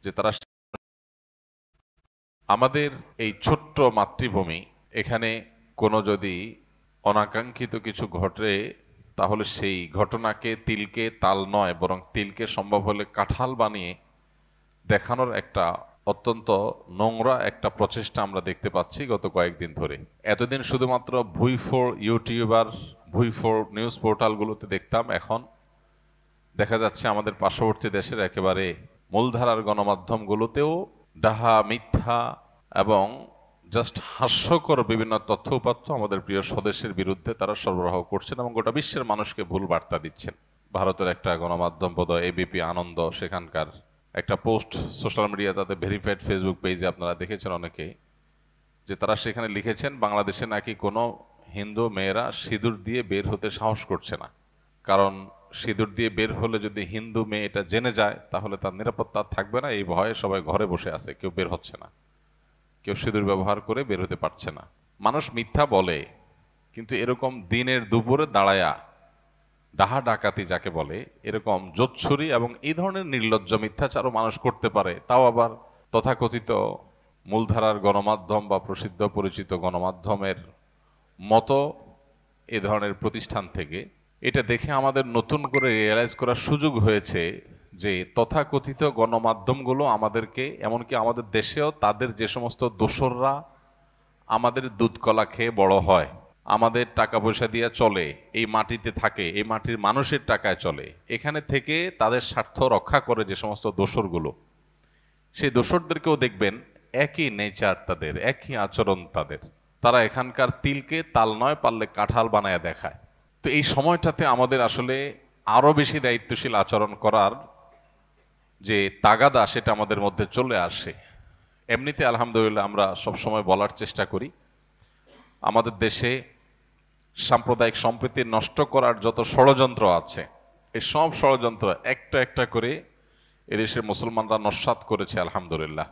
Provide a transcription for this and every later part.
যে তারা আমাদের এই ছোট্ট মাতৃভূমি, এখানে কোনো যদি অনাকাঙ্ক্ষিত কিছু ঘটে, তাহলে সেই ঘটনাকে তিলকে তাল নয়, বরং তিলকে সম্ভব হলে কাঁঠাল বানিয়ে দেখানোর একটা অত্যন্ত নোংরা একটা প্রচেষ্টা আমরা দেখতে পাচ্ছি গত কয়েকদিন ধরে। এতদিন শুধুমাত্র ভুইফোড় ইউটিউবার, ভুইফোড় নিউজ পোর্টালগুলোতে দেখতাম, এখন দেখা যাচ্ছে আমাদের পার্শ্ববর্তী দেশের একেবারে মূলধারার গণমাধ্যমগুলোতেও ডাহা, মিথ্যা এবং জাস্ট হাস্যকর বিভিন্ন তথ্য উপাত্ত আমাদের প্রিয় স্বদেশের বিরুদ্ধে তারা সরবরাহ করছেন এবং গোটা বিশ্বের মানুষকে ভুল বার্তা দিচ্ছেন। ভারতের একটা গণমাধ্যম বোধহয় এবিপি আনন্দ, সেখানকার একটা পোস্ট সোশ্যাল মিডিয়া, তাদের ভেরিফাইড ফেসবুক পেজে আপনারা দেখেছেন অনেকে, যে তারা সেখানে লিখেছেন বাংলাদেশে নাকি কোনো হিন্দু মেয়েরা সিঁদুর দিয়ে বের হতে সাহস করছে না, কারণ সিঁদুর দিয়ে বের হলে যদি হিন্দু মেয়ে এটা জেনে যায় তাহলে তার নিরাপত্তা থাকবে না, এই ভয়ে সবাই ঘরে বসে আছে, কেউ বের হচ্ছে না, কেউ সিঁদুর ব্যবহার করে বের হতে পারছে না। মানুষ মিথ্যা বলে, কিন্তু এরকম দিনের দুপুরে দাঁড়ায়া ডাহা ডাকাতি যাকে বলে, এরকম জোচ্ছুরি এবং এই ধরনের নির্লজ্জ মিথ্যাচারও মানুষ করতে পারে, তাও আবার তথাকথিত মূলধারার গণমাধ্যম বা প্রসিদ্ধ পরিচিত গণমাধ্যমের মতো এ ধরনের প্রতিষ্ঠান থেকে। এটা দেখে আমাদের নতুন করে রিয়েলাইজ করার সুযোগ হয়েছে যে তথাকথিত গণমাধ্যমগুলো আমাদেরকে, এমনকি আমাদের দেশেও তাদের যে সমস্ত দোসররা আমাদের দুধ কলা খেয়ে বড় হয়, আমাদের টাকা পয়সা দিয়ে চলে, এই মাটিতে থাকে, এই মাটির মানুষের টাকায় চলে, এখানে থেকে তাদের স্বার্থ রক্ষা করে যে সমস্ত দোসরগুলো, সেই দোসরদেরকেও দেখবেন একই নেচার তাদের, একই আচরণ তাদের। তারা এখানকার তিলকে তাল নয়, পারলে কাঁঠাল বানায় দেখায়। তো এই সময়টাতে আমাদের আসলে আরো বেশি দায়িত্বশীল আচরণ করার যে তাগাদা, সেটা আমাদের মধ্যে চলে আসে। এমনিতে আলহামদুলিল্লাহ আমরা সবসময় বলার চেষ্টা করি, আমাদের দেশে সাম্প্রদায়িক সম্প্রীতি নষ্ট করার যত ষড়যন্ত্র আছে, এই সব ষড়যন্ত্র একটা একটা করে এদেশের মুসলমানরা নস্যাৎ করেছে আলহামদুলিল্লাহ।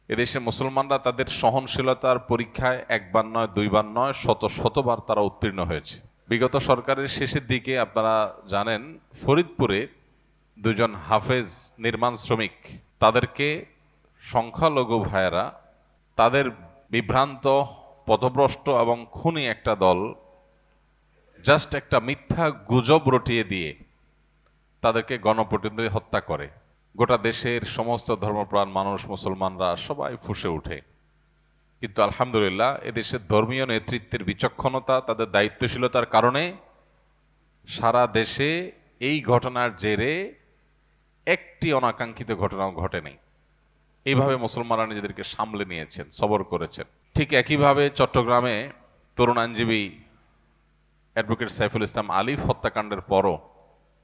এদেশের মুসলমানরা তাদের সহনশীলতার পরীক্ষায় একবার নয়, দুইবার নয়, শত শতবার তারা উত্তীর্ণ হয়েছে। বিগত সরকারের শেষের দিকে আপনারা জানেন, ফরিদপুরে দুজন হাফেজ নির্মাণ শ্রমিক, তাদেরকে সংখ্যালঘু ভাইয়েরা তাদের বিভ্রান্ত, পথভ্রষ্ট এবং খুনি একটা দল জাস্ট একটা মিথ্যা গুজব রটিয়ে দিয়ে তাদেরকে গণপ্রতিনিধি হত্যা করে। গোটা দেশের সমস্ত ধর্মপ্রাণ মানুষ, মুসলমানরা সবাই ফুঁসে ওঠে। কিন্তু আলহামদুলিল্লাহ এদেশের ধর্মীয় নেতৃত্বের বিচক্ষণতা, তাদের দায়িত্বশীলতার কারণে সারা দেশে এই ঘটনার জেরে একটি অনাকাঙ্ক্ষিত ঘটনাও ঘটেনি। এইভাবে মুসলমানরা নিজেদেরকে সামলে নিয়েছেন, সবর করেছেন। ঠিক একইভাবে চট্টগ্রামে তরুণ আইনজীবী অ্যাডভোকেট সাইফুল ইসলাম আলিফ হত্যাকাণ্ডের পরও,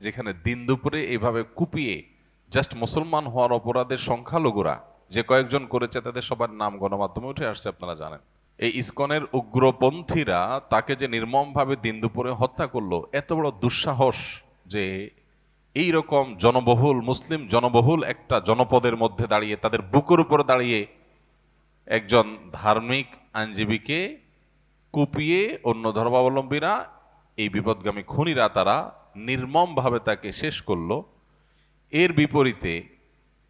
যেখানে দিন দুপুরে এইভাবে কুপিয়ে জাস্ট মুসলমান হওয়ার অপরাধের সংখ্যালঘুরা যে কয়েকজন করেছে, তাদের সবার নাম গণমাধ্যমে উঠে আসছে, আপনারা জানেন। এই ইসকনের উগ্রপন্থীরা তাকে যে নির্মমভাবে দিন দুপুরে হত্যা করলো, এত বড় দুঃসাহস যে এই রকম জনবহুল, মুসলিম জনবহুল একটা জনপদের মধ্যে দাঁড়িয়ে, তাদের বুকের উপরে দাঁড়িয়ে একজন ধার্মিক আইনজীবীকে কুপিয়ে অন্য ধর্মাবলম্বীরা, এই বিপদগামী খুনিরা, তারা নির্মমভাবে তাকে শেষ করলো। এর বিপরীতে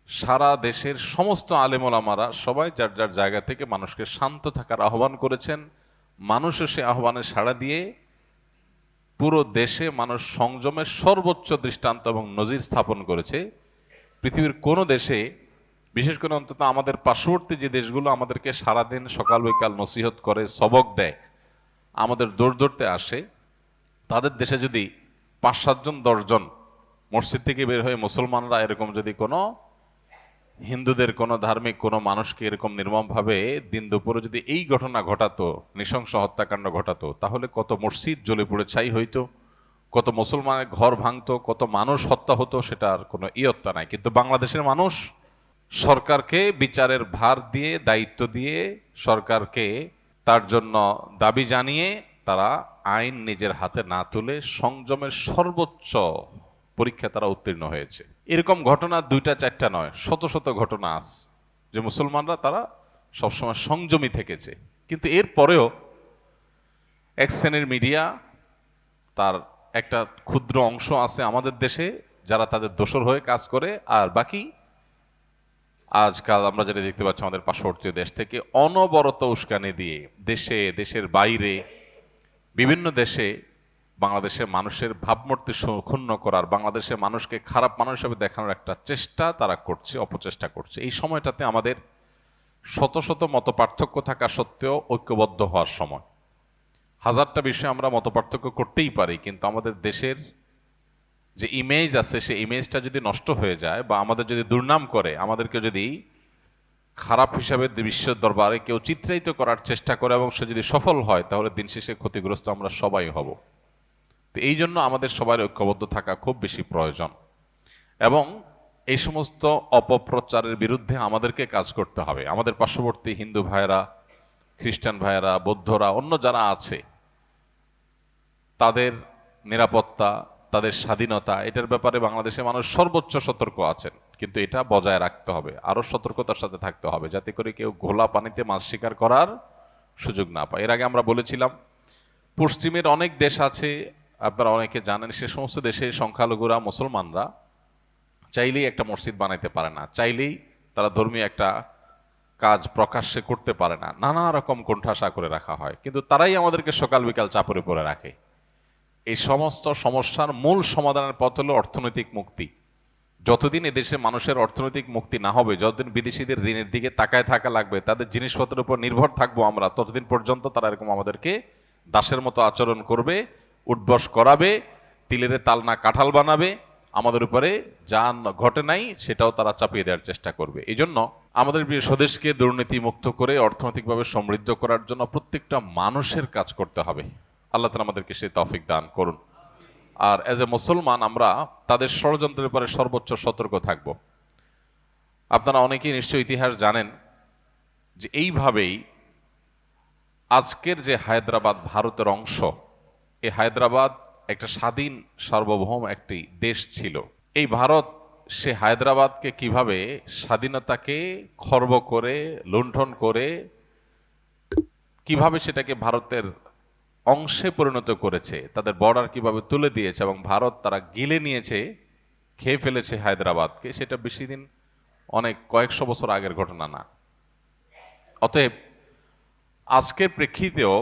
সারা দেশের সমস্ত আলেম ওলামারা সবাই যার যার জায়গা থেকে মানুষকে শান্ত থাকার আহ্বান করেছেন। মানুষও সে আহ্বানে সাড়া দিয়ে পুরো দেশে মানুষ সংযমের সর্বোচ্চ দৃষ্টান্ত এবং নজির স্থাপন করেছে। পৃথিবীর কোনো দেশে, বিশেষ করে অন্তত আমাদের পার্শ্ববর্তী যে দেশগুলো আমাদেরকে সারাদিন সকাল বিকাল নসিহত করে, সবক দেয়, আমাদের দৌড় ধরতে আসে, তাদের দেশে যদি 5-7 জন 10 জন মসজিদ থেকে বের হয়ে মুসলমানরা এরকম যদি কোনো হিন্দুদের কোনো ধার্মিক কোনো মানুষকে এরকম নির্মমভাবে দিন দুপুরে যদি এই ঘটনা ঘটাতো, নৃশংস হত্যাকাণ্ড ঘটাতো, তাহলে কত মসজিদ জ্বলে পুড়ে ছাই হইতো, কত মুসলমানের ঘর ভাঙতো, কত মানুষ হত্যা হতো, সেটার কোনো ইয়ত্তা নাই। কিন্তু বাংলাদেশের মানুষ সরকারকে বিচারের ভার দিয়ে, দায়িত্ব দিয়ে, সরকারকে তার জন্য দাবি জানিয়ে তারা আইন নিজের হাতে না তুলে সংযমের সর্বোচ্চ পরীক্ষা তারা উত্তীর্ণ হয়েছে। এরকম ঘটনা 2টা-4টা নয়, শত শত ঘটনা আছে যে মুসলমানরা তারা সবসময় সংযমী থেকেছে। কিন্তু এর পরেও এক শ্রেণীর মিডিয়া, তার একটা ক্ষুদ্র অংশ আছে আমাদের দেশে যারা তাদের দোসর হয়ে কাজ করে, আর বাকি আজকাল আমরা যেটা দেখতে পাচ্ছি আমাদের পার্শ্ববর্তী দেশ থেকে অনবরত উস্কানি দিয়ে দেশের বাইরে বিভিন্ন দেশে বাংলাদেশের মানুষের ভাবমূর্তি ক্ষুণ্ণ করার, বাংলাদেশের মানুষকে খারাপ মানুষ হিসেবে দেখানোর একটা চেষ্টা তারা করছে, অপচেষ্টা করছে। এই সময়টাতে আমাদের শত শত মত পার্থক্য থাকা সত্ত্বেও ঐক্যবদ্ধ হওয়ার সময়। হাজারটা বিষয়ে আমরা মত পার্থক্য করতেই পারি, কিন্তু আমাদের দেশের যে ইমেজ আছে সেই ইমেজটা যদি নষ্ট হয়ে যায় বা আমাদের যদি দুর্নাম করে, আমাদেরকে যদি খারাপ হিসাবে বিশ্বের দরবারে কেউ চিত্রায়িত করার চেষ্টা করে এবং সে যদি সফল হয়, তাহলে দিন শেষে ক্ষতিগ্রস্ত আমরা সবাই হব। তো এই জন্য আমাদের সবার ঐক্যবদ্ধ থাকা খুব বেশি প্রয়োজন এবং এই সমস্ত অপপ্রচারের বিরুদ্ধে আমাদেরকে কাজ করতে হবে। আমাদের পার্শ্ববর্তী হিন্দু ভাইয়েরা, খ্রিস্টান ভাইয়েরা, বৌদ্ধরা, অন্য যারা আছে, তাদের নিরাপত্তা, তাদের স্বাধীনতা, এটার ব্যাপারে বাংলাদেশের মানুষ সর্বোচ্চ সতর্ক আছেন, কিন্তু এটা বজায় রাখতে হবে, আরো সতর্কতার সাথে থাকতে হবে, যাতে করে কেউ ঘোলা পানিতে মাছ শিকার করার সুযোগ না পায়। এর আগে আমরা বলেছিলাম পশ্চিমের অনেক দেশ আছে, আপনারা অনেকে জানেন, সে সমস্ত দেশে সংখ্যালঘুরা, মুসলমানরা চাইলেই একটা মসজিদ বানাইতে পারে না, চাইলেই তারা ধর্মীয় একটা কাজ প্রকাশ্যে করতে পারে না, নানা রকম কোণঠাসা করে রাখা হয়, কিন্তু তারাই আমাদেরকে সকাল বিকাল চাপড়ে পড়ে রাখে। এই সমস্ত সমস্যার মূল সমাধানের পথ হলো অর্থনৈতিক মুক্তি। যতদিন এদেশে মানুষের অর্থনৈতিক মুক্তি না হবে, যতদিন বিদেশিদের ঋণের দিকে তাকায় থাকা লাগবে, তাদের জিনিসপত্রের উপর নির্ভর থাকবো আমরা, ততদিন পর্যন্ত তারা এরকম আমাদেরকে দাসের মতো আচরণ করবে, উঠবস করাবে, তিলেরে তাল না কাঁঠাল বানাবে, আমাদের উপরে যা ঘটে নাই সেটাও তারা চাপিয়ে দেওয়ার চেষ্টা করবে। এই জন্য আমাদের প্রিয় স্বদেশকে দুর্নীতি মুক্ত করে অর্থনৈতিকভাবে সমৃদ্ধ করার জন্য প্রত্যেকটা মানুষের কাজ করতে হবে। আল্লাহ তাআলা আমাদেরকে সেই তৌফিক দান করুন। আর এজ এ মুসলমান আমরা তাদের ষড়যন্ত্রের ব্যাপারে সর্বোচ্চ সতর্ক থাকব। আপনারা অনেকেই নিশ্চয়ই ইতিহাস জানেন যে এইভাবেই আজকের যে হায়দ্রাবাদ ভারতের অংশ, এই হায়দ্রাবাদ একটা স্বাধীন সার্বভৌম একটি দেশ ছিল। এই ভারত সে হায়দ্রাবাদকে কিভাবে স্বাধীনতাকে খর্ব করে, লুণ্ঠন করে, কিভাবে সেটাকে ভারতের অংশে পরিণত করেছে, তাদের বর্ডার কিভাবে তুলে দিয়েছে এবং ভারত তারা গিলে নিয়েছে, খেয়ে ফেলেছে হায়দ্রাবাদকে, সেটা বেশি দিন, অনেক কয়েকশো বছর আগের ঘটনা না। অতএব আজকের প্রেক্ষিতেও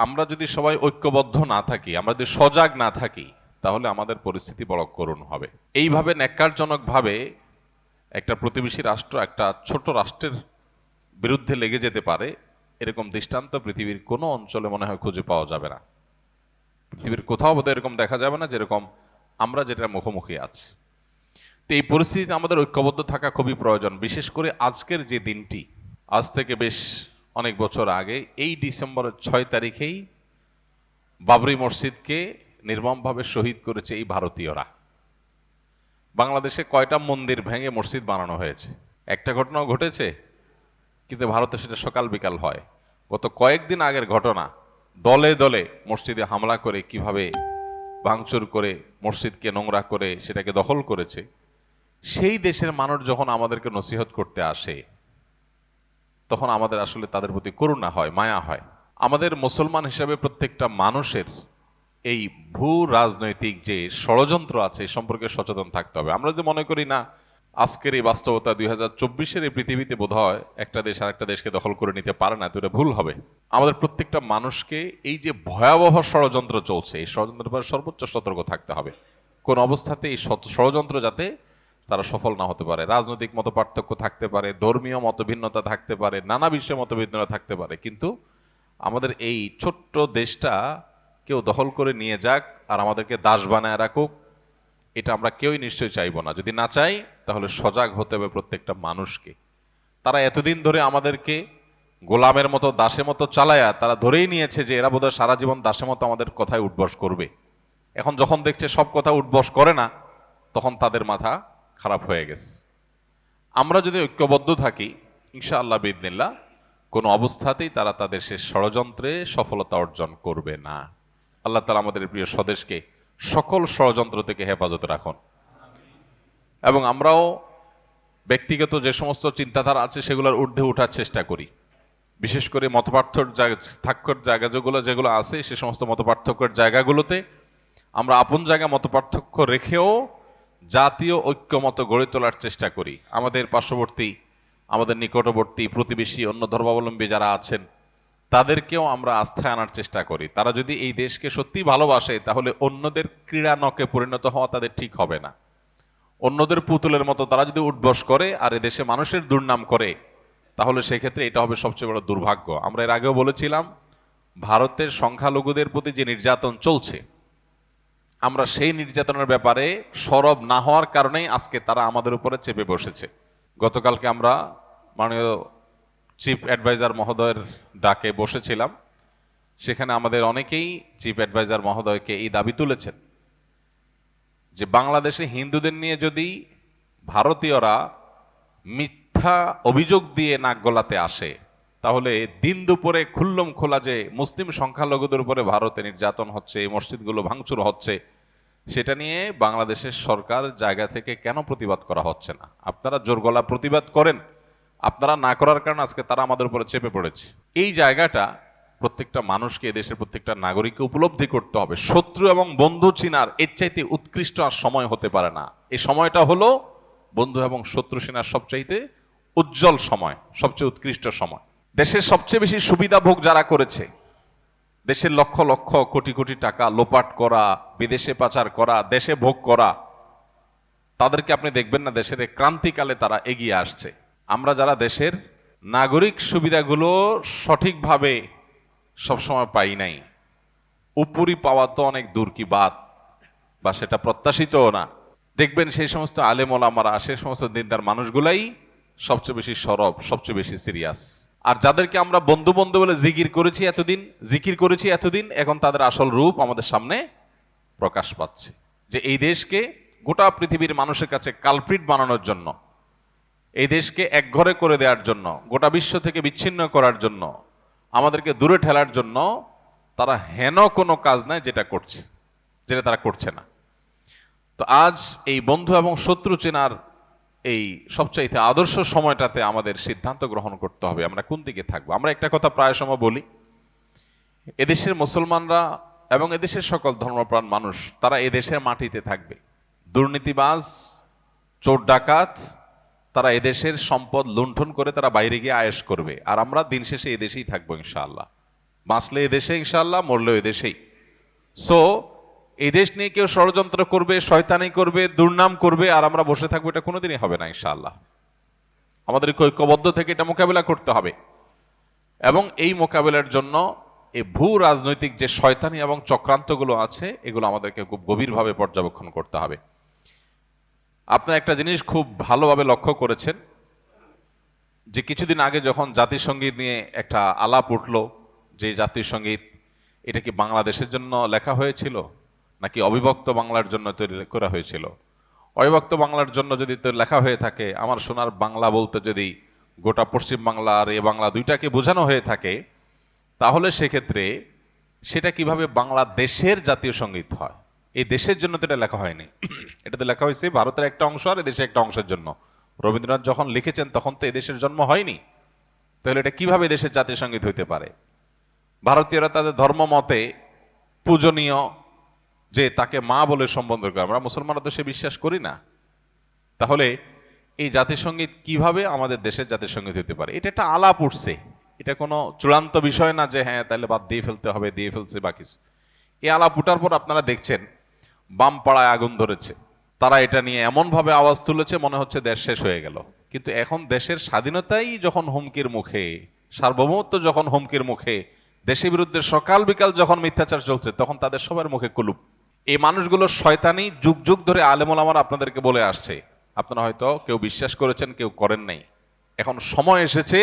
আমরা যদি সবাই ঐক্যবদ্ধ না থাকি, আমরা যদি সজাগ না থাকি, তাহলে আমাদের পরিস্থিতি বড় করুণ হবে। এইভাবে ন্যাক্কারজনকভাবে একটা প্রতিবেশী রাষ্ট্র একটা ছোট রাষ্ট্রের বিরুদ্ধে লেগে যেতে পারে, এরকম দৃষ্টান্ত পৃথিবীর কোনো অঞ্চলে মনে হয় খুঁজে পাওয়া যাবে না। পৃথিবীর কোথাও বোধহয় এরকম দেখা যাবে না যেরকম আমরা যেটা মুখোমুখি আছি। তো এই পরিস্থিতিতে আমাদের ঐক্যবদ্ধ থাকা খুবই প্রয়োজন। বিশেষ করে আজকের যে দিনটি, আজ থেকে বেশ অনেক বছর আগে এই ডিসেম্বরের 6 তারিখেই বাবরি মসজিদকে নির্মমভাবে শহীদ করেছে এই ভারতীয়রা। বাংলাদেশে কয়টা মন্দির ভেঙে মসজিদ বানানো হয়েছে? একটা ঘটনাও ঘটেছে, কিন্তু ভারতে সেটা সকাল বিকাল হয়। গত কয়েকদিন আগের ঘটনা, দলে দলে মসজিদে হামলা করে কিভাবে ভাঙচুর করে মসজিদকে নোংরা করে সেটাকে দখল করেছে। সেই দেশের মানুষ যখন আমাদেরকে নসিহত করতে আসে, তখন আমাদের আসলে তাদের প্রতি করুণা হয়, মায়া হয়। আমাদের মুসলমান হিসাবে প্রত্যেকটা মানুষের এই ভূ রাজনৈতিক যে ষড়যন্ত্র আছে এই সম্পর্কে সচেতন থাকতে হবে। আমরা যদি মনে করি না আজকের এই বাস্তবতা 2024-এর এই পৃথিবীতে বোধহয় একটা দেশ আরেকটা দেশকে দখল করে নিতে পারে না, তো এটা ভুল হবে। আমাদের প্রত্যেকটা মানুষকে এই যে ভয়াবহ ষড়যন্ত্র চলছে, এই ষড়যন্ত্রের ব্যাপারে সর্বোচ্চ সতর্ক থাকতে হবে। কোন অবস্থাতে এই ষড়যন্ত্র যাতে তারা সফল না হতে পারে। রাজনৈতিক মত পার্থক্য থাকতে পারে, ধর্মীয় মতভিন্নতা থাকতে পারে, নানা বিষয়ে মতভিন্নতা থাকতে পারে, কিন্তু আমাদের এই ছোট্ট দেশটা কেউ দখল করে নিয়ে যাক আর আমাদেরকে দাস বানায় রাখুক, এটা আমরা কেউই নিশ্চয়ই চাইবো না। যদি না চাই, তাহলে সজাগ হতে হবে প্রত্যেকটা মানুষকে। তারা এতদিন ধরে আমাদেরকে গোলামের মতো, দাসের মতো চালায়া তারা ধরেই নিয়েছে যে এরা বোধহয় সারা জীবন দাসের মতো আমাদের কথায় উঠবস করবে। এখন যখন দেখছে সব কথা উঠবস করে না, তখন তাদের মাথা খারাপ হয়ে গেছে। আমরা যদি ঐক্যবদ্ধ থাকি, ইনশাআল্লাহ বিইذনিল্লাহ, কোনো অবস্থাতেই তারা তাদের সে ষড়যন্ত্রে সফলতা অর্জন করবে না। আল্লাহ তাআলা আমাদের প্রিয় স্বদেশকে সকল ষড়যন্ত্র থেকে হেফাজতে রাখুন। এবং আমরাও ব্যক্তিগত যে সমস্ত চিন্তাধারা আছে সেগুলোর ঊর্ধ্বে ওঠার চেষ্টা করি। বিশেষ করে মতপার্থক্যের জায়গা যেগুলো আছে, সে সমস্ত মতপার্থক্যের জায়গাগুলোতে আমরা আপন জায়গায় মতপার্থক্য রেখেও জাতীয় ঐক্যমত গড়ে তোলার চেষ্টা করি। আমাদের পার্শ্ববর্তী আমাদের নিকটবর্তী প্রতিবেশী অন্য ধর্মাবলম্বী যারা আছেন তাদেরকেও আমরা আস্থায় আনার চেষ্টা করি। তারা যদি এই দেশকে সত্যি ভালোবাসে তাহলে অন্যদের ক্রীড়া নকে পরিণত হওয়া তাদের ঠিক হবে না। অন্যদের পুতুলের মতো তারা যদি উঠবস করে আর এদেশে মানুষের দুর্নাম করে তাহলে সেক্ষেত্রে এটা হবে সবচেয়ে বড় দুর্ভাগ্য। আমরা এর আগেও বলেছিলাম ভারতের সংখ্যালঘুদের প্রতি যে নির্যাতন চলছে, আমরা সেই নির্যাতনের ব্যাপারে সরব না হওয়ার কারণেই আজকে তারা আমাদের উপরে চেপে বসেছে। গতকালকে আমরা মাননীয় চিফ অ্যাডভাইজার মহোদয়ের ডাকে বসেছিলাম, সেখানে আমাদের অনেকেই চিফ অ্যাডভাইজার মহোদয়কে এই দাবি তুলেছেন যে বাংলাদেশে হিন্দুদের নিয়ে যদি ভারতীয়রা মিথ্যা অভিযোগ দিয়ে নাক গলাতে আসে তাহলে দিন দুপুরে খুল্লম খোলা যে মুসলিম সংখ্যালঘুদের উপরে ভারতে নির্যাতন হচ্ছে, এই মসজিদগুলো ভাঙচুর হচ্ছে, সেটা নিয়ে বাংলাদেশের সরকার জায়গা থেকে কেন প্রতিবাদ করা হচ্ছে না? আপনারা জোর গলা প্রতিবাদ করেন, আপনারা না করার কারণে আজকে তারা আমাদের উপরে চেপে পড়েছে। এই জায়গাটা প্রত্যেকটা মানুষকে, দেশের প্রত্যেকটা নাগরিককে উপলব্ধি করতে হবে। শত্রু এবং বন্ধু চিনার এর চাইতে উৎকৃষ্ট আর সময় হতে পারে না। এই সময়টা হলো বন্ধু এবং শত্রু চিনার সবচাইতে উজ্জ্বল সময়, সবচেয়ে উৎকৃষ্ট সময়। দেশের সবচেয়ে বেশি সুবিধা ভোগ যারা করেছে, দেশের লক্ষ লক্ষ কোটি কোটি টাকা লোপাট করা, বিদেশে পাচার করা, দেশে ভোগ করা, তাদেরকে আপনি দেখবেন না দেশের ক্রান্তিকালে তারা এগিয়ে আসছে। আমরা যারা দেশের নাগরিক সুবিধাগুলো সঠিকভাবে সবসময় পাই নাই, উপরি পাওয়া তো অনেক দূর কি বাত, বা সেটা প্রত্যাশিতও না। দেখবেন সেই সমস্ত আলেম ওলামারা, সেই সমস্ত দিনদার মানুষগুলাই সবচেয়ে বেশি সরব, সবচেয়ে বেশি সিরিয়াস। আর যাদেরকে আমরা বন্ধু বন্ধু বলে জিকির করেছি এতদিন, এখন তাদের আসল রূপ আমাদের সামনে প্রকাশ পাচ্ছে। যে এই দেশকে গোটা পৃথিবীর মানুষের কাছে কালপ্রিট বানানোর জন্য, এই দেশকে একঘরে করে দেওয়ার জন্য, গোটা বিশ্ব থেকে বিচ্ছিন্ন করার জন্য, আমাদেরকে দূরে ঠেলার জন্য তারা হেন কোনো কাজ নাই যেটা তারা করছে না। তো আজ এই বন্ধু এবং শত্রু চেনার এই সবচাইতে আদর্শ সময়টাতে আমাদের সিদ্ধান্ত গ্রহণ করতে হবে আমরা কোন দিকে থাকবো। আমরা একটা কথা প্রায় সময় বলি, এদেশের মুসলমানরা এবং এদেশের সকল ধর্মপ্রাণ মানুষ তারা এদেশের মাটিতে থাকবে। দুর্নীতিবাজ, চোর ডাকাত তারা এদেশের সম্পদ লুণ্ঠন করে তারা বাইরে গিয়ে আয়েশ করবে, আর আমরা দিন শেষে এদেশেই থাকবো ইনশাআল্লাহ। বাঁচলে এদেশে ইনশাআল্লাহ, মরলেও এদেশেই। সো এই দেশ নিয়ে কেউ ষড়যন্ত্র করবে, শয়তানি করবে, দুর্নাম করবে, আর আমরা বসে থাকবো, এটা কোনোদিনই হবে না ইনশাআল্লাহ। আমাদের ঐক্যবদ্ধ থেকে এটা মোকাবেলা করতে হবে। এবং এই মোকাবেলার জন্য এই ভূ রাজনৈতিক যে শয়তানি এবং চক্রান্তগুলো আছে এগুলো আমাদেরকে খুব গভীরভাবে পর্যবেক্ষণ করতে হবে। আপনার একটা জিনিস খুব ভালোভাবে লক্ষ্য করেছেন যে কিছুদিন আগে যখন জাতীয় সঙ্গীত নিয়ে একটা আলাপ উঠলো, যে জাতীয় সঙ্গীত এটা কি বাংলাদেশের জন্য লেখা হয়েছিল নাকি অবিভক্ত বাংলার জন্য তৈরি করা হয়েছিল? অবিভক্ত বাংলার জন্য যদি লেখা হয়ে থাকে, আমার সোনার বাংলা বলতে যদি গোটা পশ্চিম বাংলা আর এ বাংলা দুইটাকে বোঝানো হয়ে থাকে, তাহলে সেক্ষেত্রে সেটা কিভাবে বাংলাদেশের জাতীয় সঙ্গীত হয়? এই দেশের জন্য তো এটা লেখা হয়নি, এটাতে লেখা হয়েছে ভারতের একটা অংশ আর দেশের একটা অংশের জন্য। রবীন্দ্রনাথ যখন লিখেছেন তখন তো এদেশের জন্ম হয়নি, তাহলে এটা কিভাবে দেশের জাতীয় সঙ্গীত হইতে পারে? ভারতীয়রা তাদের ধর্ম মতে পূজনীয়, যে তাকে মা বলে সম্বোধন করে, আমরা মুসলমানরা তো সে বিশ্বাস করি না। তাহলে এই জাতীয় সঙ্গীত কিভাবে আমাদের দেশের জাতীয় সঙ্গীত হতে পারে? এটা একটা আলাপ উঠছে, এটা কোনো চূড়ান্ত বিষয় না যে হ্যাঁ তাহলে বাদ দিয়ে ফেলতে হবে, দিয়ে ফেলছে বা কিছু। এই আলাপ উঠার পর আপনারা দেখছেন বাম পাড়ায় আগুন ধরেছে, তারা এটা নিয়ে এমন ভাবে আওয়াজ তুলেছে মনে হচ্ছে দেশ শেষ হয়ে গেল। কিন্তু এখন দেশের স্বাধীনতাই যখন হুমকির মুখে, সার্বভৌমত্ব যখন হুমকির মুখে, দেশের বিরুদ্ধে সকাল বিকাল যখন মিথ্যাচার চলছে, তখন তাদের সবার মুখে কুলুপ। এই মানুষগুলো শয়তানি যুগ যুগ ধরে আলেম ওলামারা আপনাদেরকে বলে আসছে, আপনারা হয়তো কেউ বিশ্বাস করেছেন, কেউ করেন নাই। এখন সময় এসেছে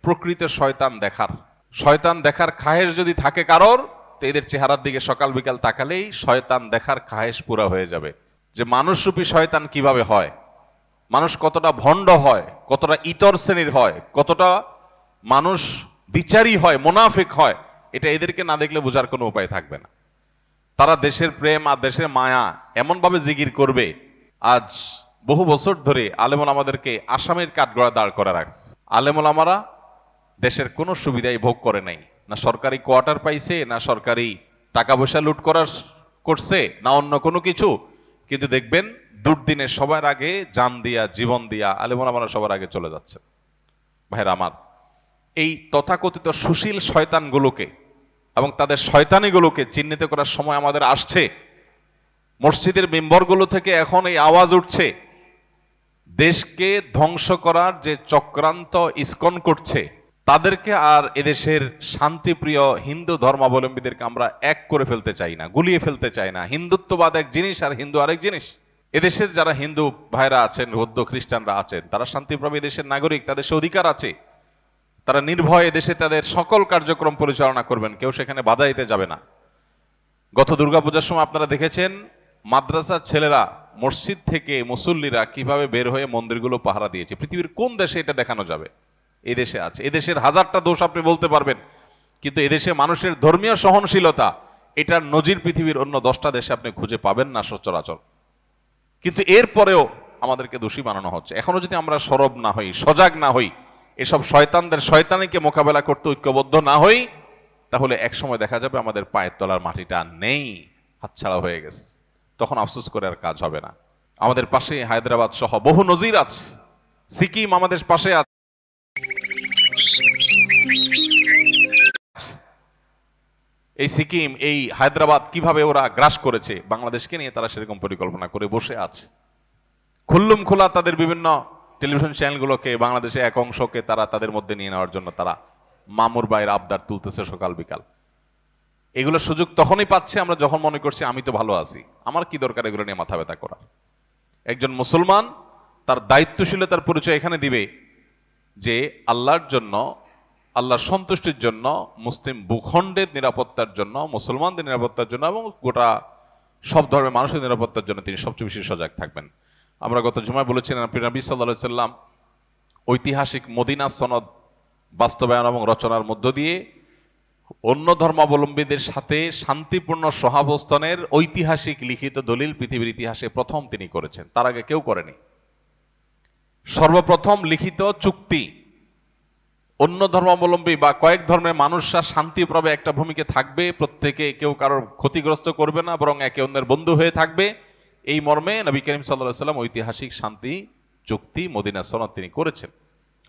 প্রকৃত শয়তান দেখার খায়েশ যদি থাকে কারোর, তো এদের চেহারার দিকে সকাল বিকাল তাকালেই শয়তান দেখার খায়েশ পুরা হয়ে যাবে। যে মানুষরূপী শয়তান কিভাবে হয়, মানুষ কতটা ভণ্ড হয়, কতটা ইতর শ্রেণীর হয়, কতটা মানুষ বিচারী হয়, মুনাফিক হয়, এটা এদেরকে না দেখলে বোঝার কোনো উপায় থাকবে না। তারা দেশের প্রেম আর দেশের মায়া এমন ভাবে জিগির করবে। আজ বহু বছর ধরে আলেমুল আমাদেরকে আসামের কাঠগড়া দাঁড় করে রাখছে। আলেমুল আমারা দেশের কোনো সুবিধাই ভোগ করে নাই, না সরকারি কোয়ার্টার পাইছে, না সরকারি টাকা পয়সা লুট করছে, না অন্য কোনো কিছু। কিন্তু দেখবেন দুর্দিনে সবার আগে জান দিয়া, জীবন দিয়া আলেমুল আমারা সবার আগে চলে যাচ্ছে। ভাইরা আমার, এই তথাকথিত সুশীল শয়তানগুলোকে এবং তাদের শয়তানিগুলোকে চিহ্নিত করার সময় আমাদের আসছে। মসজিদের মেম্বরগুলো থেকে এখন এই আওয়াজ উঠছে, দেশকে ধ্বংস করার যে চক্রান্ত ইসকন করছে, তাদেরকে আর এদেশের শান্তিপ্রিয় হিন্দু ধর্মাবলম্বীদেরকে আমরা এক করে ফেলতে চাই না, গুলিয়ে ফেলতে চাই না। হিন্দুত্ববাদ এক জিনিস আর হিন্দু আরেক জিনিস। এদেশের যারা হিন্দু ভাইরা আছেন, বৌদ্ধ খ্রিস্টানরা আছেন, তারা শান্তিপ্রভী দেশের নাগরিক, তাদের সে অধিকার আছে। তারা নির্ভয়ে দেশে তাদের সকল কার্যক্রম পরিচালনা করবেন, কেউ সেখানে বাধা দিতে যাবে না। গত দুর্গাপূজার সময় আপনারা দেখেছেন মাদ্রাসার ছেলেরা, মসজিদ থেকে মুসল্লিরা কিভাবে বের হয়ে মন্দিরগুলো পাহারা দিয়েছে। পৃথিবীর কোন দেশে এটা দেখানো যাবে? এই দেশে আছে। এদেশের হাজারটা দোষ আপনি বলতে পারবেন, কিন্তু এদেশে মানুষের ধর্মীয় সহনশীলতা, এটার নজির পৃথিবীর অন্য 10টা দেশে আপনি খুঁজে পাবেন না সচরাচর। কিন্তু এরপরেও আমাদেরকে দোষী বানানো হচ্ছে। এখনো যদি আমরা সরব না হই, সজাগ না হই, এসব শয়তানদের শয়তানিকে মোকাবেলা করতে ঐক্যবদ্ধ না হই, তাহলে এক সময় দেখা যাবে আমাদের পায়ের তলার মাটিটা নেই, হাতছাড়া হয়ে গেছে। তখন আফসোস করে আর কাজ হবে না। আমাদের পাশে হায়দ্রাবাদ সহ বহু নজির আছে, সিকিম আমাদের পাশে আছে। এই সিকিম, এই হায়দ্রাবাদ কিভাবে ওরা গ্রাস করেছে, বাংলাদেশকে নিয়ে তারা সেরকম পরিকল্পনা করে বসে আছে। খুল্লুম খোলা তাদের বিভিন্ন টেলিভিশন চ্যানেলগুলোকে, বাংলাদেশে এক অংশকে তারা তাদের মধ্যে নিয়ে নেওয়ার জন্য তারা মামুর ভাইয়ের আবদার তুলতেছে সকাল বিকাল। এগুলো সুযোগ তখনই পাচ্ছে আমরা যখন মনে করছি আমি তো ভালো আছি, আমার কি দরকার এগুলো নিয়ে মাথা ব্যথা করার। একজন মুসলমান তার দায়িত্বশীলতার পরিচয় এখানে দিবে যে আল্লাহর জন্য, আল্লাহর সন্তুষ্টির জন্য, মুসলিম ভূখণ্ডের নিরাপত্তার জন্য, মুসলমানদের নিরাপত্তার জন্য এবং গোটা সব ধর্মের মানুষের নিরাপত্তার জন্য তিনি সবচেয়ে বেশি সজাগ থাকবেন। আমরা গত জুমায় বলেছিলেন নবী সাল্লাল্লাহু আলাইহি সাল্লাম ঐতিহাসিক মদিনা সনদ বাস্তবায়ন এবং রচনার মধ্য দিয়ে অন্য ধর্মাবলম্বীদের সাথে শান্তিপূর্ণ সহাবস্থানের ঐতিহাসিক লিখিত দলিল পৃথিবীর ইতিহাসে প্রথম তিনি করেছেন, তার আগে কেউ করেনি। সর্বপ্রথম লিখিত চুক্তি, অন্য ধর্মাবলম্বী বা কয়েক ধর্মের মানুষরা শান্তিপ্রভে একটা ভূমিকে থাকবে, প্রত্যেকে কেউ কারোর ক্ষতিগ্রস্ত করবে না, বরং একে অন্যের বন্ধু হয়ে থাকবে, এই মর্মে নবী করিম সাল্লাল্লাহু আলাইহি সাল্লাম ঐতিহাসিক শান্তি চুক্তি মদিনা সনদ তিনি করেছেন।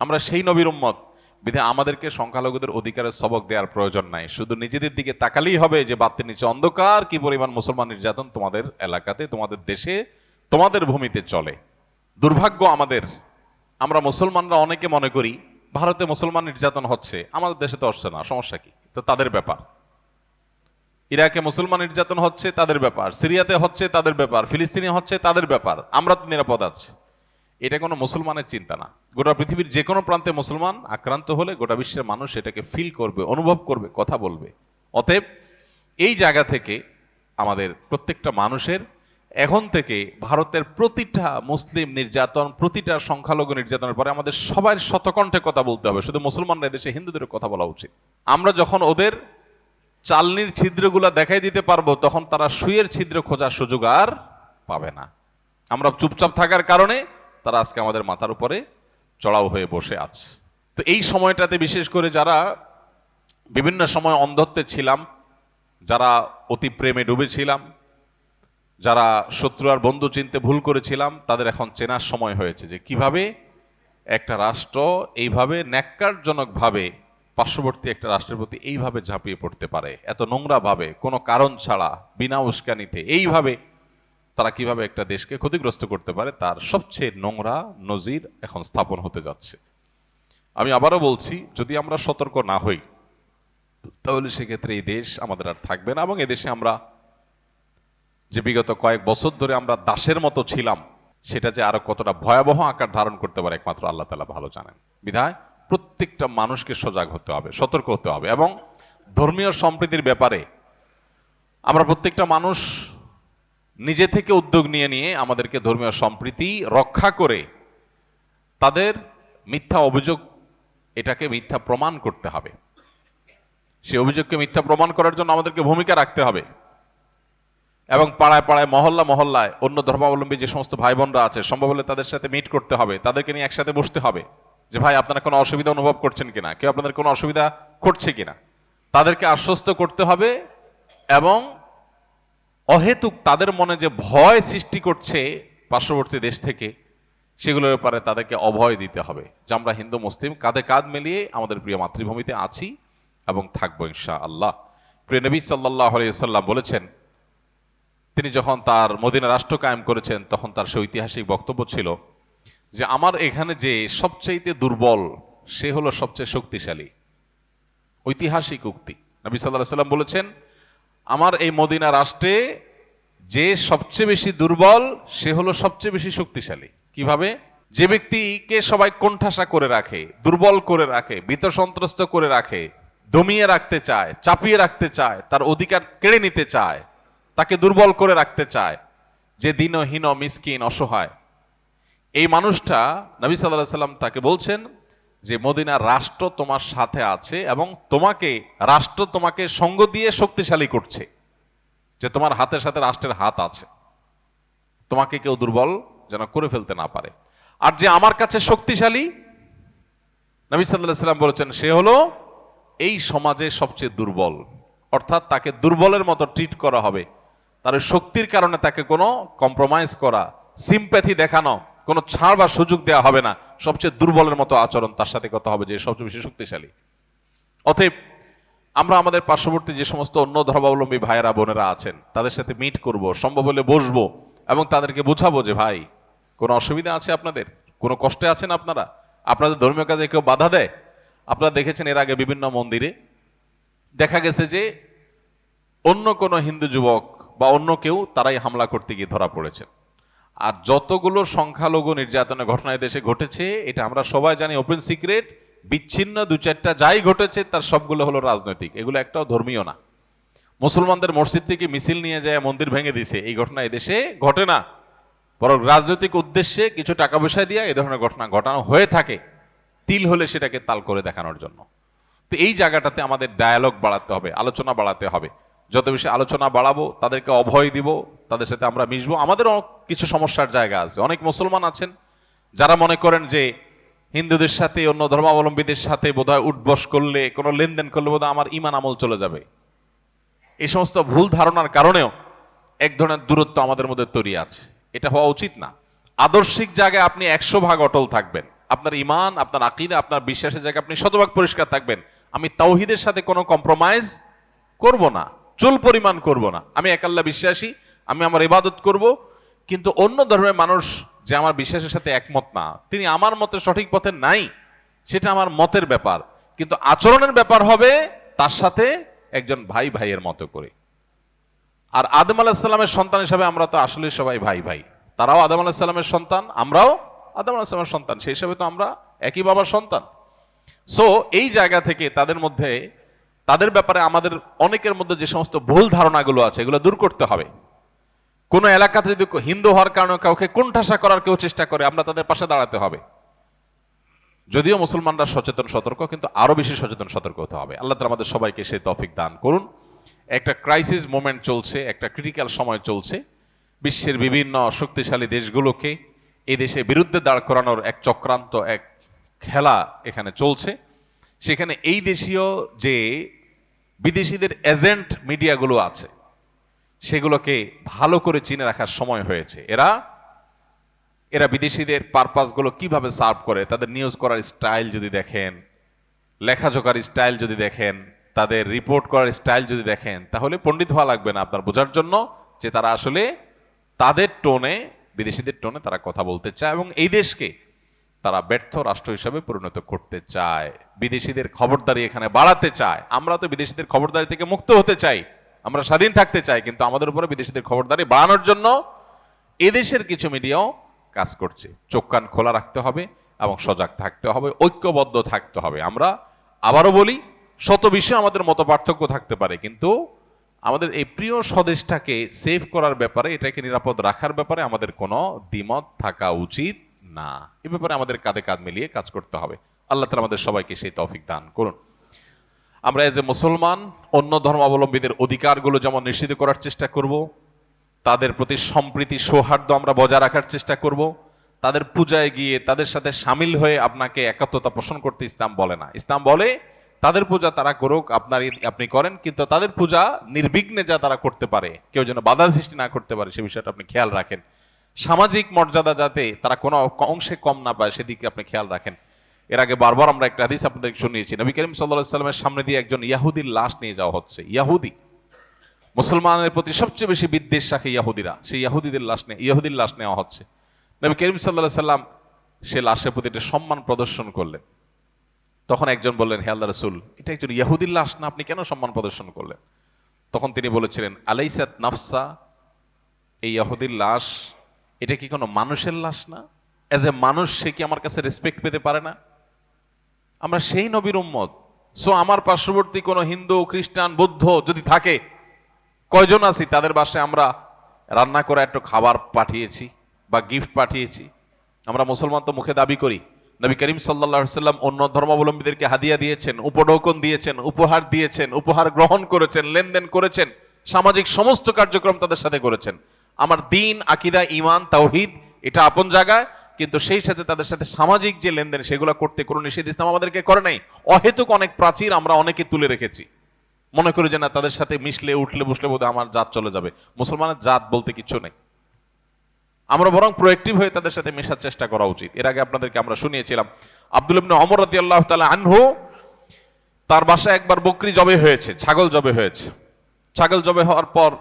আমরা সেই নবীর উম্মত, বিধায় আমাদেরকে সংখ্যালঘুদের অধিকারের সবক দেওয়ার প্রয়োজন নাই। শুধু নিজেদের দিকে তাকালেই হবে যে বাতির নিচে অন্ধকার, কি পরিমাণ মুসলমান নির্যাতন তোমাদের এলাকাতে, তোমাদের দেশে, তোমাদের ভূমিতে চলে। দুর্ভাগ্য আমাদের, আমরা মুসলমানরা অনেকে মনে করি ভারতে মুসলমান নির্যাতন হচ্ছে, আমাদের দেশে তো হচ্ছে না, সমস্যা কি? তো তাদের ব্যাপার। ইরাকে মুসলমান নির্যাতন হচ্ছে, তাদের ব্যাপার। সিরিয়াতে হচ্ছে, তাদের ব্যাপার। ফিলিস্তিনে হচ্ছে, তাদের ব্যাপার। আমরা তো নিরাপদ আছি। এটা কোনো মুসলমানের চিন্তা না। গোটা পৃথিবীর যে কোনো প্রান্তে মুসলমান আক্রান্ত হলে গোটা বিশ্বের মানুষ এটাকে ফিল করবে, অনুভব করবে, কথা বলবে। অতএব এই জায়গা থেকে আমাদের প্রত্যেকটা মানুষের এখন থেকে ভারতের প্রতিটা মুসলিম নির্যাতন, প্রতিটা সংখ্যালঘু নির্যাতনের পরে আমাদের সবার শতকণ্ঠে কথা বলতে হবে। শুধু মুসলমানরা এদেশে হিন্দুদের কথা বলা উচিত। আমরা যখন ওদের চালনির ছিদ্রগুলা দেখাই দিতে পারবো, তখন তারা সুইয়ের ছিদ্র খোঁজার সুযোগ আর পাবে না। আমরা চুপচাপ থাকার কারণে তারা আজকে আমাদের মাথার উপরে চড়াও হয়ে বসে আছে। তো এই সময়টাতে বিশেষ করে যারা বিভিন্ন সময় অন্ধত্বে ছিলাম, যারা অতি প্রেমে ডুবেছিলাম, যারা শত্রু আর বন্ধু চিনতে ভুল করেছিলাম, তাদের এখন চেনার সময় হয়েছে যে কিভাবে একটা রাষ্ট্র এইভাবে ন্যাক্কারজনকভাবে পার্শ্ববর্তী একটা রাষ্ট্রের প্রতি এইভাবে ঝাঁপিয়ে পড়তে পারে, এত নোংরা ভাবে, কোনো কারণ ছাড়া, বিনা উস্কানিতে এইভাবে তারা কিভাবে একটা দেশকে ক্ষতিগ্রস্ত করতে পারে, তার সবচেয়ে নোংরা নজির এখন স্থাপন হতে যাচ্ছে। আমি আবারও বলছি, যদি আমরা সতর্ক না হই তাহলে সেক্ষেত্রে এই দেশ আমাদের আর থাকবে না, এবং এদেশে আমরা যে বিগত কয়েক বছর ধরে আমরা দাসের মতো ছিলাম, সেটা যে আরো কতটা ভয়াবহ আকার ধারণ করতে পারে একমাত্র আল্লাহ তাআলা ভালো জানেন। বিধায় প্রত্যেকটা মানুষকে সজাগ হতে হবে, সতর্ক হতে হবে, এবং ধর্মীয় সম্প্রীতির ব্যাপারে আমরা প্রত্যেকটা মানুষ নিজে থেকে উদ্যোগ নিয়ে নিয়ে আমাদেরকে ধর্মীয় সম্প্রীতি রক্ষা করে তাদের মিথ্যা অভিযোগ, এটাকে মিথ্যা প্রমাণ করতে হবে। সেই অভিযোগকে মিথ্যা প্রমাণ করার জন্য আমাদেরকে ভূমিকা রাখতে হবে, এবং পাড়ায় পাড়ায়, মহল্লা মহল্লায় অন্য ধর্মাবলম্বী যে সমস্ত ভাই বোনরা আছে, সম্ভব হলে তাদের সাথে মিট করতে হবে, তাদেরকে নিয়ে একসাথে বসতে হবে যে ভাই আপনারা কোনো অসুবিধা অনুভব করছেন কিনা, কেউ আপনাদের কোনো অসুবিধা করছে কিনা, তাদেরকে আশ্বস্ত করতে হবে। এবং অহেতুক তাদের মনে যে ভয় সৃষ্টি করছে পার্শ্ববর্তী দেশ থেকে, সেগুলোর ব্যাপারে তাদেরকে অভয় দিতে হবে যে আমরা হিন্দু মুসলিম কাঁধে কাঁধ মিলিয়ে আমাদের প্রিয় মাতৃভূমিতে আছি এবং থাকবো ইনশাআল্লাহ। প্রিয় নবী সাল্লাল্লাহু আলাইহি ওয়াসাল্লাম বলেছেন, তিনি যখন তার মদিনা রাষ্ট্র কায়েম করেছেন তখন তার সে ঐতিহাসিক বক্তব্য ছিল যে আমার এখানে যে সবচাইতে দুর্বল সে হলো সবচেয়ে শক্তিশালী। ঐতিহাসিক উক্তি। নবী সাল্লাল্লাহু আলাইহি ওয়াসাল্লাম বলেছেন, আমার এই মদিনা রাষ্ট্রে যে সবচেয়ে বেশি দুর্বল সে হলো সবচেয়ে বেশি শক্তিশালী। কিভাবে? যে ব্যক্তিকে সবাই কোণঠাসা করে রাখে, দুর্বল করে রাখে, ভীত সন্ত্রস্ত করে রাখে, দমিয়ে রাখতে চায়, চাপিয়ে রাখতে চায়, তার অধিকার কেড়ে নিতে চায়, তাকে দুর্বল করে রাখতে চায়, যে দীনহীন মিসকিন অসহায়, এই মানুষটা নবী সাল্লাল্লাহু আলাইহি ওয়াসাল্লাম তাকে বলছেন যে মদিনার রাষ্ট্র তোমার সাথে আছে এবং রাষ্ট্র তোমাকে সঙ্গ দিয়ে শক্তিশালী করছে, যে তোমার হাতের সাথে রাষ্ট্রের হাত আছে, তোমাকে কেউ দুর্বল যেন করে ফেলতে না পারে। আর যে আমার কাছে শক্তিশালী, নবী সাল্লাল্লাহু আলাইহি ওয়াসাল্লাম বলেছেন, সে হলো এই সমাজে সবচেয়ে দুর্বল। অর্থাৎ তাকে দুর্বলের মতো ট্রিট করা হবে, তার শক্তির কারণে তাকে কোনো কম্প্রোমাইজ করা, সিম্প্যাথি দেখানো, কোনো ছাড় বা সুযোগ দেওয়া হবে না। সবচেয়ে দুর্বলের মতো আচরণ তার সাথে কথা হবে, যে সবচেয়ে বেশি শক্তিশালী। অতএব আমরা আমাদের পার্শ্ববর্তী যে সমস্ত অন্য ধর্মাবলম্বী ভাইয়েরা বোনেরা আছেন তাদের সাথে মিট করব, সম্ভব হলে বসবো এবং তাদেরকে বোঝাবো যে ভাই, কোনো অসুবিধা আছে আপনাদের, কোনো কষ্টে আছেন আপনারা, আপনাদের ধর্মীয় কাজে কেউ বাধা দেয়? আপনারা দেখেছেন এর আগে বিভিন্ন মন্দিরে দেখা গেছে যে অন্য কোনো হিন্দু যুবক বা অন্য কেউ তারাই হামলা করতে গিয়ে ধরা পড়েছেন। আর যতগুলো সংখ্যালঘু নির্যাতনের ঘটনা দেশে ঘটেছে, এটা আমরা সবাই জানি, ওপেন সিক্রেট। বিচ্ছিন্ন দু চারটা যাই ঘটেছে তার সবগুলো হলো রাজনৈতিক, এগুলো একটাও ধর্মীয় না। মুসলমানদের মসজিদ থেকে মিছিল নিয়ে যায় মন্দির ভেঙে দিছে, এই ঘটনা এদেশে ঘটে না, বরং রাজনৈতিক উদ্দেশ্যে কিছু টাকা পয়সা দিয়ে এই ধরনের ঘটনা ঘটানো হয়ে থাকে, তিল হলে সেটাকে তাল করে দেখানোর জন্য। তো এই জায়গাটাতে আমাদের ডায়ালগ বাড়াতে হবে, আলোচনা বাড়াতে হবে। যত বেশি আলোচনা বাড়াবো, তাদেরকে অভয় দিব, তাদের সাথে আমরা মিশবো। আমাদেরও কিছু সমস্যার জায়গা আছে। অনেক মুসলমান আছেন যারা মনে করেন যে হিন্দুদের সাথে অন্য ধর্মাবলম্বীদের সাথে বোধহয় উঠবস করলে, কোনো লেনদেন করলে বোধহয় আমার ঈমান আমল চলে যাবে। এই সমস্ত ভুল ধারণার কারণেও এক ধরনের দূরত্ব আমাদের মধ্যে তৈরি আছে। এটা হওয়া উচিত না। আদর্শিক জায়গায় আপনি 100% অটল থাকবেন, আপনার ঈমান, আপনার আকীদা, আপনার বিশ্বাসের জায়গায় আপনি 100% পরিষ্কার থাকবেন। আমি তাওহীদের সাথে কোনো কম্প্রোমাইজ করব না, চুল পরিমাণ করব না। আমি এক আল্লাহ বিশ্বাসী, আমি আমার ইবাদত করব, কিন্তু অন্য ধর্মের মানুষ যে আমার বিশ্বাসের সাথে একমত না, তিনি আমার মতে সঠিক পথে নাই, সেটা আমার মতের ব্যাপার, কিন্তু আচরণের ব্যাপার হবে তার সাথে একজন ভাই ভাইয়ের মতো করে। আর আদম আলাইহিস সালামের সন্তান হিসেবে আমরা তো আসলে সবাই ভাই ভাই। তারাও আদম আলাইহিস সালামের সন্তান, আমরাও আদম আলাইহিস সালামের সন্তান, সেই হিসাবে তো আমরা একই বাবার সন্তান। সো এই জায়গা থেকে তাদের ব্যাপারে আমাদের অনেকের মধ্যে যে সমস্ত ভুল ধারণাগুলো আছে এগুলো দূর করতে হবে। কোন এলাকাতে যদি হিন্দু হওয়ার কারণে কাউকে কোণঠাসা করার কেউ চেষ্টা করে, আমরা তাদের পাশে দাঁড়াতে হবে। যদিও মুসলমানরা সচেতন সতর্ক, কিন্তু আরো বেশি সচেতন সতর্ক হতে হবে। আল্লাহ তাআলা আমাদের সবাইকে সেই তৌফিক দান করুন। একটা ক্রাইসিস মোমেন্ট চলছে, একটা ক্রিটিক্যাল সময় চলছে। বিশ্বের বিভিন্ন শক্তিশালী দেশগুলোকে এই দেশের বিরুদ্ধে দাঁড় করানোর এক চক্রান্ত, এক খেলা এখানে চলছে। সেখানে এই দেশীয় যে বিদেশিদের এজেন্ট মিডিয়াগুলো আছে সেগুলোকে ভালো করে চিনে রাখার সময় হয়েছে। এরা বিদেশিদের পারপাসগুলো কিভাবে সার্ভ করে, তাদের নিউজ করার স্টাইল যদি দেখেন, লেখাজোকার স্টাইল যদি দেখেন, তাদের রিপোর্ট করার স্টাইল যদি দেখেন, তাহলে পণ্ডিত হওয়া লাগবে না আপনার বোঝার জন্য যে তারা আসলে তাদের টোনে, বিদেশিদের টোনে তারা কথা বলতে চায় এবং এই দেশকে তারা ব্যর্থ রাষ্ট্র হিসাবে পরিণত করতে চায়, বিদেশিদের খবরদারি এখানে বাড়াতে চায়। আমরা তো বিদেশিদের খবরদারি থেকে মুক্ত হতে চাই, আমরা স্বাধীন থাকতে চাই, কিন্তু আমাদের উপরে বিদেশিদের খবরদারি বাড়ানোর জন্য এদেশের কিছু মিডিয়াও কাজ করছে। চোখ কান খোলা রাখতে হবে এবং সজাগ থাকতে হবে, ঐক্যবদ্ধ থাকতে হবে। আমরা আবারও বলি, শত বিষয়ে আমাদের মত পার্থক্য থাকতে পারে, কিন্তু আমাদের এই প্রিয় স্বদেশটাকে সেভ করার ব্যাপারে, এটাকে নিরাপদ রাখার ব্যাপারে আমাদের কোনো দ্বিমত থাকা উচিত না। এ ব্যাপারে আমাদের কাঁধে কাঁধ মিলিয়ে কাজ করতে হবে। আল্লাহ তাআলা আমাদের সবাইকে সেই তৌফিক দান করুন। আমরা এজ এ মুসলমান অন্য ধর্মাবলম্বীদের অধিকারগুলো যেমন নিশ্চিত করার চেষ্টা করব, তাদের প্রতি সম্প্রীতি সৌহার্দ্য আমরা বজায় রাখার চেষ্টা করব। তাদের পূজায় গিয়ে তাদের সাথে সামিল হয়ে আপনাকে একাত্মতা পোষণ করতে ইসলাম বলে না। ইসলাম বলে তাদের পূজা তারা করুক, আপনি করেন, কিন্তু তাদের পূজা নির্বিঘ্নে যা তারা করতে পারে, কেউ যেন বাধা সৃষ্টি না করতে পারে সে বিষয়টা আপনি খেয়াল রাখেন। সামাজিক মর্যাদা যাতে তারা কোনো অংশে কম না পায় সেদিকে আপনি খেয়াল রাখেন। এর আগে বারবার আমরা একটা হাদিস আপনাদের শুনিয়েছি, নবী করিম সাল্লাল্লাহু আলাইহি সাল্লামের সামনে দিয়ে একজন ইয়াহুদির লাশ নিয়ে যাওয়া হচ্ছে। ইয়াহুদি, মুসলমানের প্রতি সবচেয়ে বেশি বিদ্বেষ রাখে ইয়াহুদিরা, সেই ইয়াহুদির লাশ নেওয়া হচ্ছে। নবী করিম সাল্লাল্লাহু আলাইহি সাল্লাম সে লাশের প্রতি একটা সম্মান প্রদর্শন করলেন। তখন একজন বললেন, হে আল্লাহর রাসূল, এটা একজন ইয়াহুদির লাশ না, আপনি কেন সম্মান প্রদর্শন করলেন? তখন তিনি বলেছিলেন, আলাইসাত নাফসা, এই ইয়াহুদির লাশ এটা কি কোনো মানুষের লাশ না? এজ এ মানুষ সে কি আমার কাছে রেসপেক্ট পেতে পারে না? আমরা সেই নবীর উম্মত। সো আমার পার্শ্ববর্তী কোনো হিন্দু, খ্রিস্টান, বৌদ্ধ যদি থাকে, কয়জন আছি তাদের বাসায় আমরা রান্না করে একটু খাবার পাঠিয়েছি বা গিফট পাঠিয়েছি? আমরা মুসলমান তো মুখে দাবি করি। নবী করিম সাল্লাল্লাহু আলাইহি সাল্লাম অন্য ধর্মাবলম্বীদেরকে হাদিয়া দিয়েছেন, উপঢৌকন দিয়েছেন, উপহার দিয়েছেন, উপহার গ্রহণ করেছেন, লেনদেন করেছেন, সামাজিক সমস্ত কার্যক্রম তাদের সাথে করেছেন। আমার দিন, আকীদা, ঈমান, তাওহীদ এটা আপন জায়গায়, কিন্তু সেই সাথে তাদের সাথে সামাজিক যে লেনদেন সেগুলো করতে কোনো নিষেধ ইসলাম আমাদেরকে করে নাই। অহেতুক অনেক প্রাচীর আমরা অনেকে তুলে রেখেছি, মনে করি যে না তাদের সাথে মিশলে উঠলে বসলে বোধহয় আমার জাত চলে যাবে। মুসলমানের জাত বলতে কিছু নেই, আমরা বরং প্রোঅ্যাক্টিভ হয়ে তাদের সাথে মেশার চেষ্টা করা উচিত। এর আগে আপনাদেরকে আমরা শুনিয়েছিলাম আব্দুল্লাহ ইবনে ওমর রাদিয়াল্লাহু তাআলা আনহু, তার বাসায় একবার বকরি জবে হয়েছে, ছাগল জবে হয়েছে। ছাগল জবে হওয়ার পর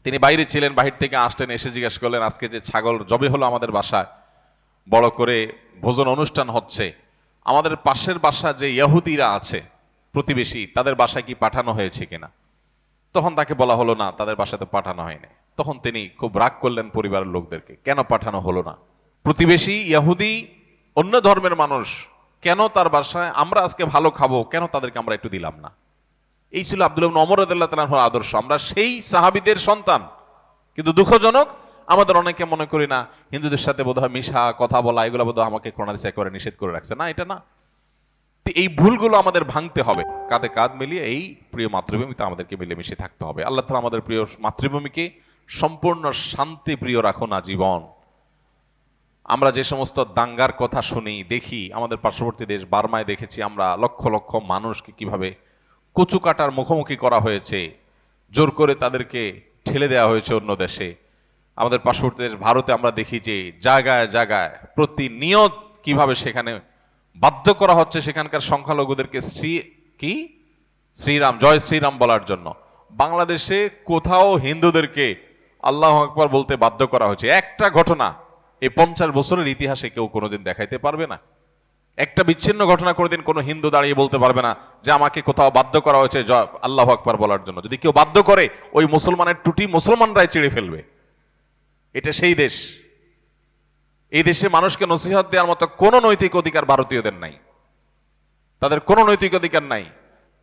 তিনি বাইরে ছিলেন, বাহির থেকে আসলেন, এসে জিজ্ঞাসা করলেন, আজকে যে ছাগল জবে হলো আমাদের বাসায়, বড় করে ভোজন অনুষ্ঠান হচ্ছে, আমাদের পাশের বাসা যে ইহুদিরা আছে প্রতিবেশী, তাদের বাসায় কি পাঠানো হয়েছে কিনা? তখন তাকে বলা হলো না, তাদের বাসায় তো পাঠানো হয়নি। তখন তিনি খুব রাগ করলেন পরিবারের লোকদেরকে, কেন পাঠানো হলো না? প্রতিবেশী ইহুদি, অন্য ধর্মের মানুষ, কেন তার বাসায় আমরা আজকে ভালো খাবো, কেন তাদেরকে আমরা একটু দিলাম না? এই ছিল আব্দুল্লাহ ইবনে ওমর রাদিয়াল্লাহু তাআলার আদর্শ। আমরা সেই সাহাবীদের সন্তান, কিন্তু দুঃখজনক আমাদের অনেকে মনে করি না হিন্দুদের সাথে বোধহয় মিশা, কথা বলা, এগুলো বোধহয় আমাকে কোরআন হাদিসে করে নিষেধ করে রাখছে। না, এটা না। এই ভুলগুলো আমাদের ভাঙতে হবে, কাঁধে কাঁধ মিলিয়ে এই প্রিয় মাতৃভূমিতে আমাদেরকে মিলেমিশে থাকতে হবে। আল্লাহ তাআলা আমাদের প্রিয় মাতৃভূমিকে সম্পূর্ণ শান্তি প্রিয় রাখুন আজীবন। আমরা যে সমস্ত দাঙ্গার কথা শুনি, দেখি, আমাদের পার্শ্ববর্তী দেশ বার্মায় দেখেছি আমরা লক্ষ লক্ষ মানুষকে কিভাবে কচু কাটার মুখোমুখি করা হয়েছে, জোর করে তাদেরকে ঠেলে দেওয়া হয়েছে অন্য দেশে। আমাদের পার্শ্ববর্তী দেশ ভারতে আমরা দেখি যে জায়গায় জায়গায় প্রতিনিয়ত কিভাবে সেখানে বাধ্য করা হচ্ছে সেখানকার সংখ্যালঘুদেরকে শ্রীরাম, জয় শ্রীরাম বলার জন্য। বাংলাদেশে কোথাও হিন্দুদেরকে আল্লাহু আকবার বলতে বাধ্য করা হয়েছে? একটা ঘটনা এই 50 বছরের ইতিহাসে কেউ কোনোদিন দেখাইতে পারবে না। একটা বিচ্ছিন্ন ঘটনা কোনোদিন কোনো হিন্দু দাঁড়িয়ে বলতে পারবে না যে আমাকে কোথাও বাধ্য করা হয়েছে আল্লাহু আকবার বলার জন্য। যদি কেউ বাধ্য করে, ওই মুসলমানের টুটি মুসলমানরাই চিড়ে ফেলবে। এটা সেই দেশ। এই দেশে মানুষকে নসিহত দেওয়ার মতো কোনো নৈতিক অধিকার ভারতীয়দের নাই, তাদের কোনো নৈতিক অধিকার নাই।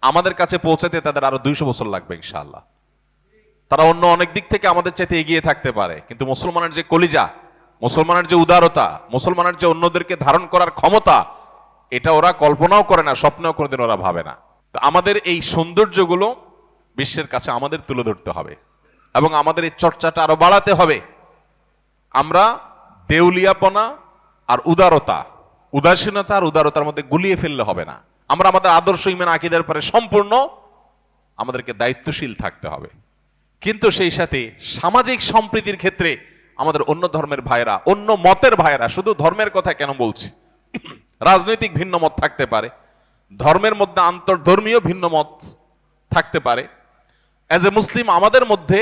আমাদের কাছে পৌঁছাতে তাদের আরো 200 বছর লাগবে ইনশাআল্লাহ। তারা অন্য অনেক দিক থেকে আমাদের চাইতে এগিয়ে থাকতে পারে, কিন্তু মুসলমানের যে কলিজা, মুসলমানের যে উদারতা, মুসলমানের যে অন্যদেরকে ধারণ করার ক্ষমতা, এটা ওরা কল্পনাও করে না, স্বপ্নেও কোনোদিন ওরা ভাবে না। তো আমাদের এই সৌন্দর্যগুলো বিশ্বের কাছে আমাদের তুলে ধরতে হবে এবং আমাদের এই চর্চাটা আরো বাড়াতে হবে। আমরা দেউলিয়াপনা আর উদারতা, উদাসীনতা আর উদারতার মধ্যে গুলিয়ে ফেললে হবে না। আমরা আমাদের আদর্শ, ঈমান, আকীদার পরে সম্পূর্ণ আমাদেরকে দায়িত্বশীল থাকতে হবে। কিন্তু সেই সাথে সামাজিক সম্প্রীতির ক্ষেত্রে আমাদের অন্য ধর্মের ভাইরা, অন্য মতের ভাইরা, শুধু ধর্মের কথা কেন বলছি, রাজনৈতিক ভিন্ন মত থাকতে পারে, ধর্মের মধ্যে আন্তর্ধর্মীয় ভিন্ন মত থাকতে পারে। অ্যাজ এ মুসলিম আমাদের মধ্যে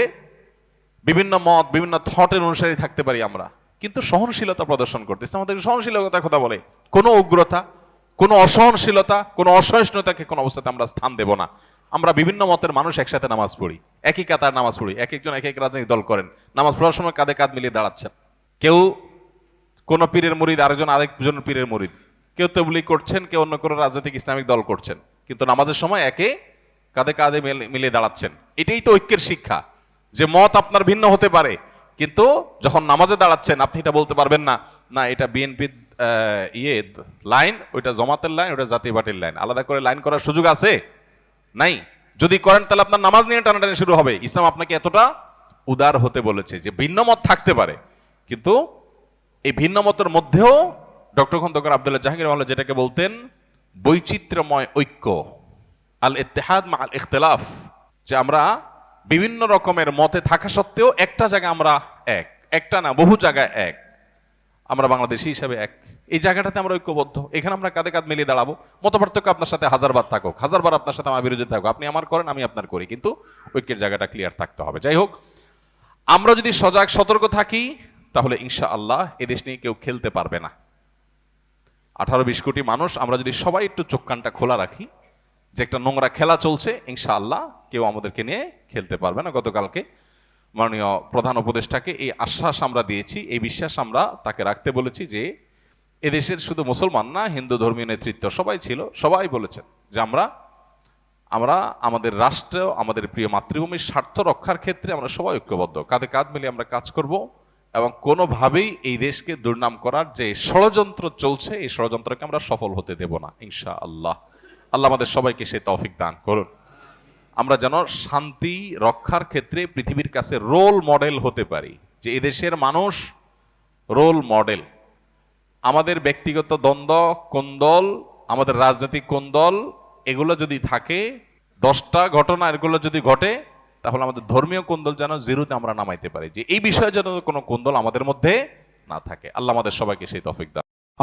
বিভিন্ন মত, বিভিন্ন থটের অনুসারী থাকতে পারি আমরা, কিন্তু সহনশীলতা প্রদর্শন করতে ইসলাম আমাদের সহনশীলতার কথা বলে। কোনো উগ্রতা, কোনো অসহনশীলতা, কোনো অসহিষ্ণুতাকে কোনো অবস্থাতে আমরা স্থান দেব না। আমরা বিভিন্ন মতের মানুষ একসাথে নামাজ পড়ি, একই কাতার নামাজ পড়ি, এক একজন এক এক রাজনৈতিক দল করেন, নামাজ পড়ার সময় কাঁধে কাঁধ মিলিয়ে দাঁড়াচ্ছেন। কেউ কোন পীরের মুরিদ, আরেকজন পীরের মুরিদ, কেউ তবলিগ করছেন, কেউ অন্য কোনো রাজনৈতিক ইসলামিক দল করছেন, কিন্তু নামাজের সময় একে কাঁধে কাঁধে মিলিয়ে দাঁড়াচ্ছেন। এটাই তো ঐক্যের শিক্ষা, যে মত আপনার ভিন্ন হতে পারে, কিন্তু যখন নামাজে দাঁড়াচ্ছেন আপনি এটা বলতে পারবেন না, না এটা বিএনপির লাইন, ওইটা জামাতের লাইন, ওইটা জাতীয় পার্টির লাইন, আলাদা করে লাইন করার সুযোগ আছে? নাই। যদি করেন তাহলে আপনার নামাজ নিয়ে টানাটানি শুরু হবে। ইসলাম আপনাকে এতটা উদার হতে বলেছে যে ভিন্ন মত থাকতে পারে, কিন্তু এই ভিন্ন মতের মধ্যেও ডক্টর খন্দকার আব্দুল্লাহ জাহাঙ্গীর যেটাকে বলতেন বৈচিত্র্যময় ঐক্য, আল ইত্তেহাদ মা আল ইখতিলাফ, যে আমরা বিভিন্ন রকমের মতে থাকা সত্ত্বেও একটা জায়গায় আমরা এক, একটা না, বহু জায়গায় এক। আমরা বাংলাদেশি হিসাবে এক, এই জায়গাটাতে আমরা ঐক্যবদ্ধ। এখানে আমরা কাঁধে কাঁধ মিলিয়ে দাঁড়াবো। মতপার্থক্য আপনার সাথে হাজারবার থাকুক, হাজারবার আপনার সাথে আমার বিরোধী থাকুক, আপনি আমার করেন, আমি আপনার করি, কিন্তু ঐক্যের জায়গাটা ক্লিয়ার থাকতে হবে। যাই হোক, আমরা যদি সজাগ সতর্ক থাকি তাহলে ইনশাআল্লাহ এদেশ নিয়ে কেউ খেলতে পারবে না। 18-20 কোটি মানুষ আমরা যদি সবাই একটু চোখ কানটা খোলা রাখি যে একটা নোংরা খেলা চলছে, ইনশাআল্লাহ কেউ আমাদেরকে নিয়ে খেলতে পারবে না। গতকালকে মাননীয় প্রধান উপদেষ্টাকে এই আশ্বাস আমরা দিয়েছি, এই বিশ্বাস আমরা তাকে রাখতে বলেছি যে এদেশের শুধু মুসলমান না, হিন্দু ধর্মীয় নেতৃত্ব সবাই ছিল, সবাই বলেছেন যে আমরা আমাদের রাষ্ট্র, আমাদের প্রিয় মাতৃভূমির স্বার্থ রক্ষার ক্ষেত্রে আমরা সবাই ঐক্যবদ্ধ, কাঁধে কাঁধ মিলিয়ে আমরা কাজ করব এবং কোনোভাবেই এই দেশকে দুর্নাম করার যে ষড়যন্ত্র চলছে এই ষড়যন্ত্রকে আমরা সফল হতে দেব না ইনশাআল্লাহ। আল্লাহ আমাদের সবাইকে সেই তৌফিক দান করুন। আমরা যেন শান্তি রক্ষার ক্ষেত্রে পৃথিবীর কাছে রোল মডেল হতে পারি, যে এদেশের মানুষ রোল মডেল। আমাদের ব্যক্তিগত দ্বন্দ্ব, কোন্দল, আমাদের রাজনৈতিক কোন্দল, এগুলো যদি থাকে, 10টা ঘটনা এগুলো যদি ঘটে, তাহলে আমাদের ধর্মীয় কোন্দল যেন জিরোতে আমরা নামাইতে পারি, যে এই বিষয়ে যেন কোনো কোন্দল আমাদের মধ্যে না থাকে। আল্লাহ আমাদের সবাইকে সেই তৌফিক দান।